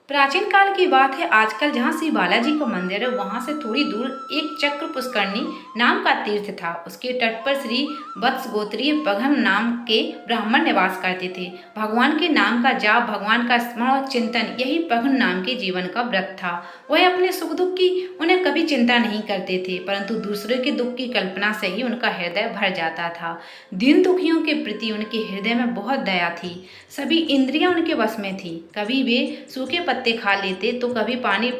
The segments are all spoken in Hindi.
प्राचीन काल की बात है। आजकल जहाँ श्री बालाजी का मंदिर है वहाँ से थोड़ी दूर एक चक्र पुष्करणी नाम का तीर्थ था। उसके तट पर श्री वत्स गोत्रीय पघम नाम के ब्राह्मण निवास करते थे। भगवान के नाम का जाप, भगवान का स्मरण और चिंतन, यही पघम नाम के जीवन का व्रत था। वह अपने सुख दुख की उन्हें कभी चिंता नहीं करते थे, परंतु दूसरे के दुख की कल्पना से ही उनका हृदय भर जाता था। दीन दुखियों के प्रति उनके हृदय में बहुत दया थी। सभी इंद्रियां उनके वश में थी। कभी वे सूखे पत्ते खा लेते तो कभी पानी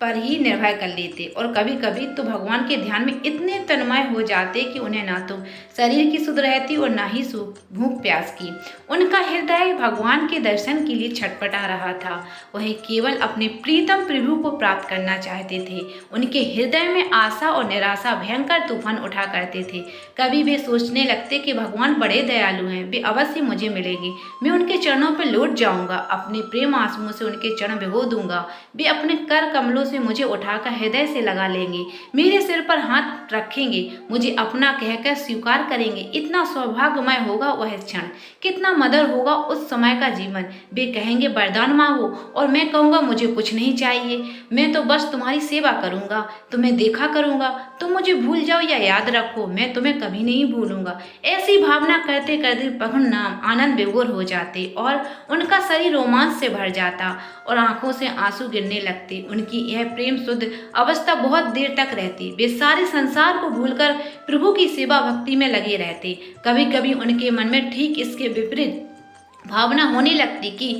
पर ही निर्भर कर लेते और कभी कभी तो भगवान के ध्यान में इतने तन्मय हो जाते कि उन्हें ना तो शरीर की सुध रहती और ना ही भूख प्यास की। उनका हृदय भगवान के दर्शन के लिए छटपटा रहा था। वह केवल अपने प्रीतम प्रभु को प्राप्त करना चाहते थे। उनके हृदय में आशा और निराशा भयंकर तूफान उठा करते थे। कभी वे सोचने लगते कि भगवान बड़े दयालु हैं, वे अवश्य मुझे मिलेंगे, मैं उनके चरणों पर लौट जाऊंगा, अपने प्रेम आंसुओं से उनके चरण भिगो दूंगा, वे अपने कर कमलों से मुझे उठाकर हृदय से लगा लेंगे, मेरे सिर पर हाथ रखेंगे, मुझे अपना कहकर स्वीकार करेंगे। इतना सौभाग्यमय होगा वह क्षण, कितना मधुर होगा उस समय का जीवन। वे कहेंगे वरदान मांगो और मैं कहूँगा मुझे कुछ नहीं चाहिए, मैं तो बस तुम्हारी सेवा करूँगा, तुम्हें देखा करूँगा, तुम मुझे भूल जाओ या याद रखो, मैं तुम्हें कभी नहीं भूलूंगा। ऐसी भावना करते करते पघम नाम आनंद विभोर हो जाते और उनका शरीर रोमांच से भर जाता और आंखों से आंसू गिरने लगते। उनकी यह प्रेम शुद्ध अवस्था बहुत देर तक रहती। वे सारे संसार को भूलकर प्रभु की सेवा भक्ति में लगे रहते। कभी कभी उनके मन में ठीक इसके विपरीत भावना होने लगती कि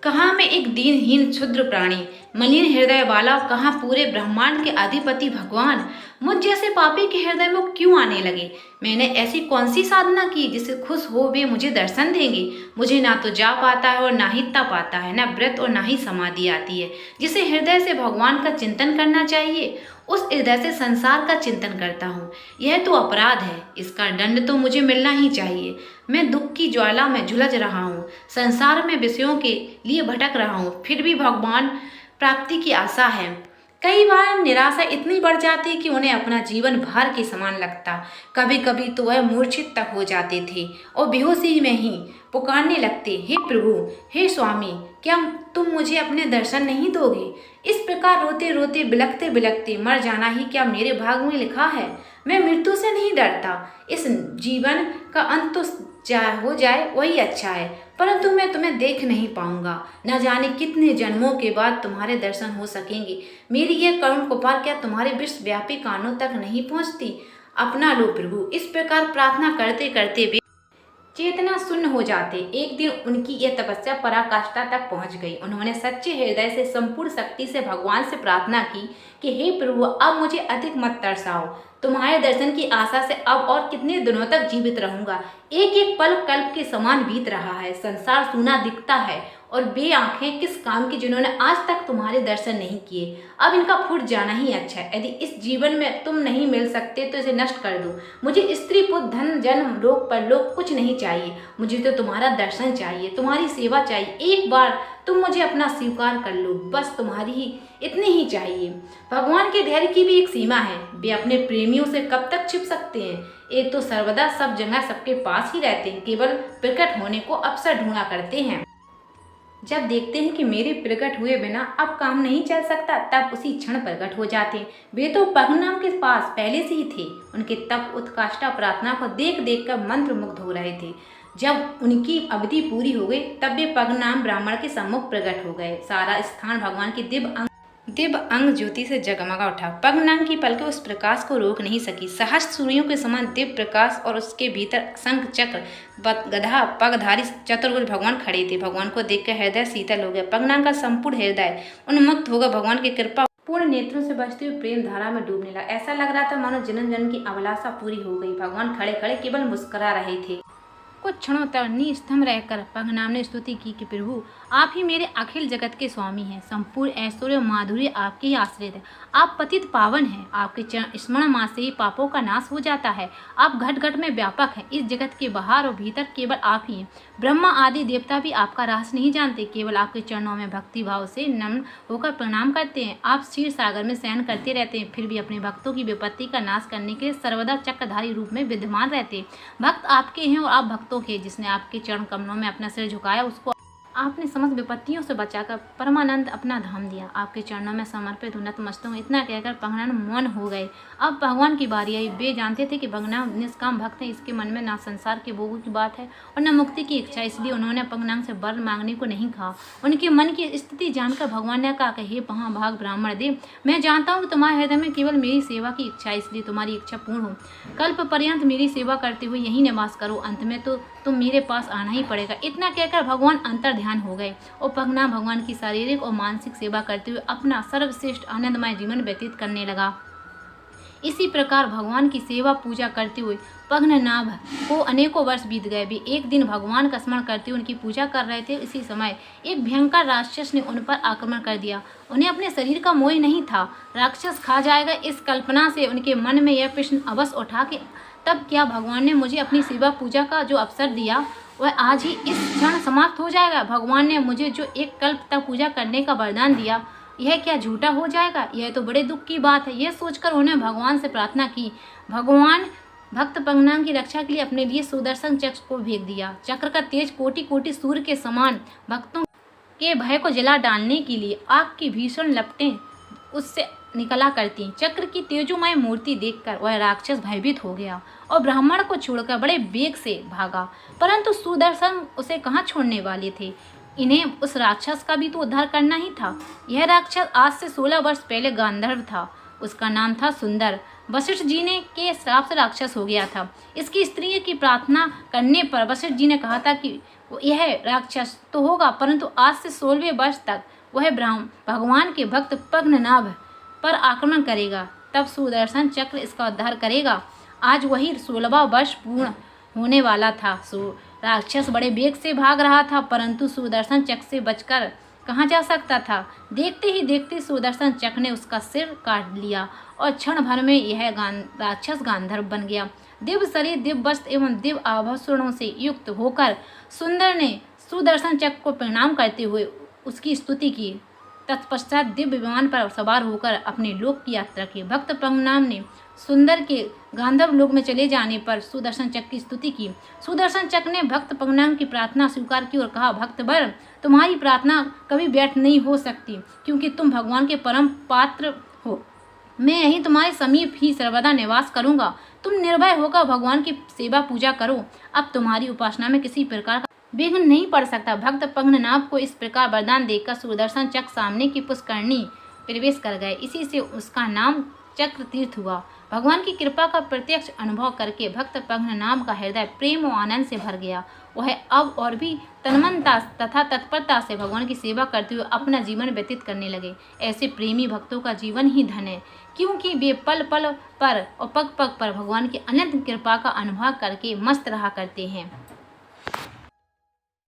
कहाँ मैं एक दीनहीन क्षुद्र प्राणी, मलिन हृदय वाला, कहाँ पूरे ब्रह्मांड के अधिपति भगवान मुझ जैसे पापी के हृदय में क्यों आने लगे। मैंने ऐसी कौन सी साधना की जिससे खुश हो वे मुझे दर्शन देंगे। मुझे ना तो जाप आता है और ना ही तप आता है, ना व्रत और ना ही समाधि आती है। जिसे हृदय से भगवान का चिंतन करना चाहिए उस हृदय से संसार का चिंतन करता हूँ। यह तो अपराध है, इसका दंड तो मुझे मिलना ही चाहिए। मैं दुख की ज्वाला में झुलस रहा हूँ, संसार में विषयों के लिए भटक रहा हूँ, फिर भी भगवान प्राप्ति की आशा है। कई बार निराशा इतनी बढ़ जाती कि उन्हें अपना जीवन भार के समान लगता। कभी कभी तो वह मूर्छित तक हो जाते थे और बेहोशी में ही पुकारने लगते, हे प्रभु, हे स्वामी, क्या तुम मुझे अपने दर्शन नहीं दोगे। इस प्रकार रोते रोते बिलखते बिलखते मर जाना ही क्या मेरे भाग में लिखा है। मैं मृत्यु से नहीं डरता, इस जीवन का अंत तो हो जाए वही अच्छा है, परंतु मैं तुम्हें देख नहीं पाऊंगा। न जाने कितने जन्मों के बाद तुम्हारे दर्शन हो सकेंगे। मेरी यह करुण पुकार क्या तुम्हारे विश्वव्यापी कानों तक नहीं पहुंचती। अपना लो प्रभु। इस प्रकार प्रार्थना करते करते वे चेतना शून्य हो जाते। एक दिन उनकी यह तपस्या पराकाष्ठा तक पहुंच गई। उन्होंने सच्चे हृदय से संपूर्ण शक्ति से भगवान से प्रार्थना की कि हे प्रभु, अब मुझे अधिक मत तरसाओ। तुम्हारे दर्शन की आशा से अब और कितने दिनों तक जीवित रहूंगा। एक एक पल कल्प के समान बीत रहा है, संसार सूना दिखता है और वे आंखें किस काम की जिन्होंने आज तक तुम्हारे दर्शन नहीं किए। अब इनका फूट जाना ही अच्छा है। यदि इस जीवन में तुम नहीं मिल सकते तो इसे नष्ट कर दो। मुझे स्त्री पुत्र धन जन्म लोक परलोक कुछ नहीं चाहिए, मुझे तो तुम्हारा दर्शन चाहिए, तुम्हारी सेवा चाहिए। एक बार तुम मुझे अपना स्वीकार कर लो, बस तुम्हारी ही इतनी ही चाहिए। भगवान के धैर्य की भी एक सीमा है। वे अपने प्रेमियों से कब तक छिप सकते हैं। एक तो सर्वदा सब जगह सबके पास ही रहते हैं, केवल प्रकट होने को अवसर ढूंढा करते हैं। जब देखते हैं कि मेरे प्रकट हुए बिना अब काम नहीं चल सकता, तब उसी क्षण प्रकट हो जाते हैं। वे तो पघम नाम के पास पहले से ही थे। उनके तप उत्काष्ठा प्रार्थना को देख देख कर मंत्र मुग्ध हो रहे थे। जब उनकी अवधि पूरी हो गई तब वे पघम नाम ब्राह्मण के सम्मुख प्रकट हो गए। सारा स्थान भगवान की दिव्य अंग ज्योति से जगमगा उठा। पघम नाम की पलकें उस प्रकाश को रोक नहीं सकी। सहस्त्र सूर्यों के समान दिव्य प्रकाश और उसके भीतर शंख चक्र गदा पगधारी चतुर्भुज भगवान खड़े थे। भगवान को देखकर हृदय शीतल हो गया। पघम नाम का संपूर्ण हृदय उन्मुक्त होकर भगवान की कृपा पूर्ण नेत्रों से बहती हुई प्रेम धारा में डूबने लगा। ऐसा लग रहा था मानो जन्म जन्म की अभिलाषा पूरी हो गई। भगवान खड़े खड़े केवल मुस्कुरा रहे थे। कुछ क्षणों तक निस्तंभ रहकर पघम नाम ने स्तुति की कि प्रभु, आप ही मेरे अखिल जगत के स्वामी हैं। संपूर्ण ऐश्वर्य माधुर्य आपके ही आश्रित है। आप पतित पावन हैं। आपके चरण स्मरण मात्र से ही पापों का नाश हो जाता है। आप घट घट में व्यापक हैं। इस जगत के बाहर और भीतर केवल आप ही हैं। ब्रह्मा आदि देवता भी आपका रहस्य नहीं जानते, केवल आपके चरणों में भक्ति भाव से नम्र होकर प्रणाम करते हैं। आप क्षीर सागर में शयन करते रहते हैं, फिर भी अपने भक्तों की विपत्ति का नाश करने के लिए सर्वदा चक्रधारी रूप में विद्यमान रहते हैं। भक्त आपके हैं और आप भक्तों के। जिसने आपके चरण कमलों में अपना सिर झुकाया उसको आपने समस्त विपत्तियों से बचाकर परमानंद अपना धाम दिया। आपके चरणों में समर्पित हूँ, नतमस्तक हूँ। इतना कहकर पगनान मौन हो गए। अब भगवान की बारी आई। वे जानते थे कि पगनान निष्काम भक्त है, इसके मन में ना संसार के भोगों की बात है और न मुक्ति की इच्छा, इसलिए उन्होंने पगनान से वर मांगने को नहीं कहा। उनके मन की स्थिति जानकर भगवान ने कहा, हे महाभाग ब्राह्मण देव, मैं जानता हूँ कि तुम्हारे हृदय में केवल मेरी सेवा की इच्छा है, इसलिए तुम्हारी इच्छा पूर्ण हो। कल्प पर्यंत मेरी सेवा करते हुए यही निवास करो, अंत में तो तुम मेरे पास आना ही पड़ेगा। इतना कहकर भगवान अंतर ध्यान हो गए और पगनान भगवान की शारीरिक और मानसिक सेवा करते हुए अपना सर्वश्रेष्ठ आनंदमय जीवन व्यतीत करने लगा। इसी प्रकार भगवान की सेवा पूजा करते हुए पद्मनाभ को अनेकों वर्ष बीत गए। भी एक दिन भगवान का स्मरण करते हुए उनकी पूजा कर रहे थे। इसी समय एक भयंकर राक्षस ने उन पर आक्रमण कर दिया। उन्हें अपने शरीर का मोह नहीं था, राक्षस खा जाएगा, इस कल्पना से उनके मन में यह प्रश्न अवश्य उठा कि तब क्या भगवान ने मुझे अपनी सेवा पूजा का जो अवसर दिया वह आज ही इस क्षण समाप्त हो जाएगा। भगवान ने मुझे जो एक कल्प तक पूजा करने का वरदान दिया, यह क्या झूठा हो जाएगा? यह तो बड़े दुख की बात है। यह सोचकर उन्होंने भगवान से प्रार्थना की। भगवान भक्त पगनान की रक्षा के लिए अपने लिए सुदर्शन चक्र को भेज दिया। चक्र का तेज कोटि कोटि सूर्य के समान भक्तों के भय को जला डालने के लिए आग की भीषण लपटें उससे निकला करती। चक्र की तेजोमय मूर्ति देखकर वह राक्षस भयभीत हो गया और ब्राह्मण को छोड़कर बड़े वेग से भागा, परंतु सुदर्शन उसे कहाँ छोड़ने वाले थे। इन्हें उस राक्षस का भी तो उद्धार करना ही था। यह राक्षस आज से 16 वर्ष पहले गांधर्व था। उसका नाम था सुंदर। वशिष्ठ जी ने के श्राप से राक्षस हो गया था। इसकी स्त्री की प्रार्थना करने पर वशिष्ठ जी ने कहा था कि यह राक्षस तो होगा, परंतु आज से 16वें वर्ष तक वह भगवान के भक्त पद्मनाभ पर आक्रमण करेगा, तब सुदर्शन चक्र इसका उद्धार करेगा। आज वही 16वां वर्ष पूर्ण होने वाला था। राक्षस बड़े वेग से भाग रहा था, परंतु सुदर्शन चक्र से बचकर कहाँ जा सकता था। देखते ही देखते सुदर्शन चक्र ने उसका सिर काट लिया और क्षण भर में यह राक्षस गांधर्व बन गया। दिव्य शरीर, दिव्य वस्त्र एवं दिव्य आभूषणों से युक्त होकर सुंदर ने सुदर्शन चक्र को प्रणाम करते हुए उसकी स्तुति की। तत्पश्चात दिव्य विमान पर सवार होकर अपने लोक की यात्रा की। भक्त पद्मनाभ ने सुंदर के गांधर्व लोक में चले जाने पर सुदर्शन चक्र की स्तुति की। सुदर्शन चक्र ने भक्त पद्मनाभ की प्रार्थना स्वीकार की और कहा, भक्तवर, तुम्हारी प्रार्थना कभी व्यर्थ नहीं हो सकती, क्योंकि तुम भगवान के परम पात्र हो। मैं यहीं तुम्हारे समीप ही सर्वदा निवास करूंगा। तुम निर्भय होकर भगवान की सेवा पूजा करो। अब तुम्हारी उपासना में किसी प्रकार का विघ्न नहीं पड़ सकता। भक्त पद्मनाभ को इस प्रकार वरदान देकर सुदर्शन चक्र सामने की पुष्करणी प्रवेश कर गए। इसी से उसका नाम चक्र तीर्थ हुआ। भगवान की कृपा का प्रत्यक्ष अनुभव करके भक्त पद्मनाभ का हृदय प्रेम और आनंद से भर गया। वह अब और भी तन्मयता तथा तत्परता से भगवान की सेवा करते हुए अपना जीवन व्यतीत करने लगे। ऐसे प्रेमी भक्तों का जीवन ही धन है, क्योंकि वे पल पल पर और पग पग पर भगवान की अनंत कृपा का अनुभव करके मस्त रहा करते हैं।